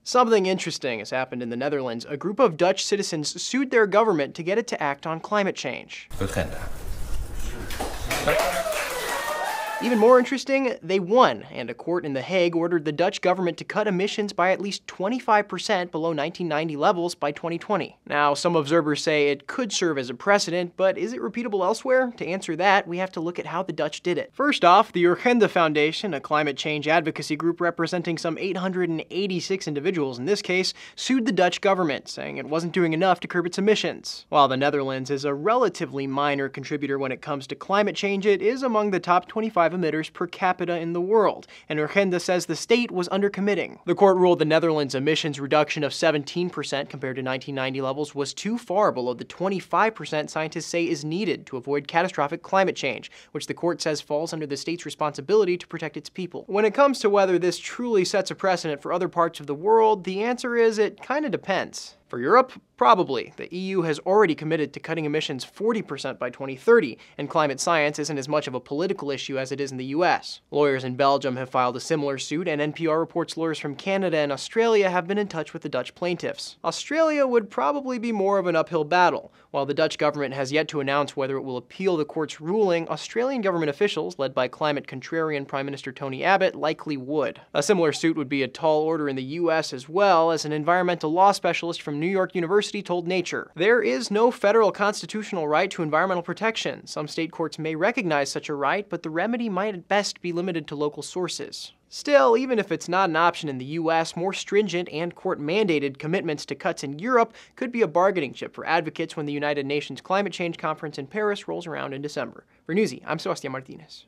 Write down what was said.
Something interesting has happened in the Netherlands. A group of Dutch citizens sued their government to get it to act on climate change. Urgenda. Even more interesting, they won, and a court in The Hague ordered the Dutch government to cut emissions by at least 25% below 1990 levels by 2020. Now, some observers say it could serve as a precedent, but is it repeatable elsewhere? To answer that, we have to look at how the Dutch did it. First off, the Urgenda Foundation, a climate change advocacy group representing some 886 individuals in this case, sued the Dutch government, saying it wasn't doing enough to curb its emissions. While the Netherlands is a relatively minor contributor when it comes to climate change, it is among the top 25 emitters per capita in the world, and Urgenda says the state was undercommitting. The court ruled the Netherlands' emissions reduction of 17% compared to 1990 levels was too far below the 25% scientists say is needed to avoid catastrophic climate change, which the court says falls under the state's responsibility to protect its people. When it comes to whether this truly sets a precedent for other parts of the world, the answer is it kinda depends. For Europe, probably. The EU has already committed to cutting emissions 40% by 2030, and climate science isn't as much of a political issue as it is in the US. Lawyers in Belgium have filed a similar suit, and NPR reports lawyers from Canada and Australia have been in touch with the Dutch plaintiffs. Australia would probably be more of an uphill battle. While the Dutch government has yet to announce whether it will appeal the court's ruling, Australian government officials, led by climate contrarian Prime Minister Tony Abbott, likely would. A similar suit would be a tall order in the US as well, as an environmental law specialist from New York University told Nature. There is no federal constitutional right to environmental protection. Some state courts may recognize such a right, but the remedy might at best be limited to local sources. Still, even if it's not an option in the US, more stringent and court-mandated commitments to cuts in Europe could be a bargaining chip for advocates when the United Nations Climate Change Conference in Paris rolls around in December. For Newsy, I'm Sebastián Martínez.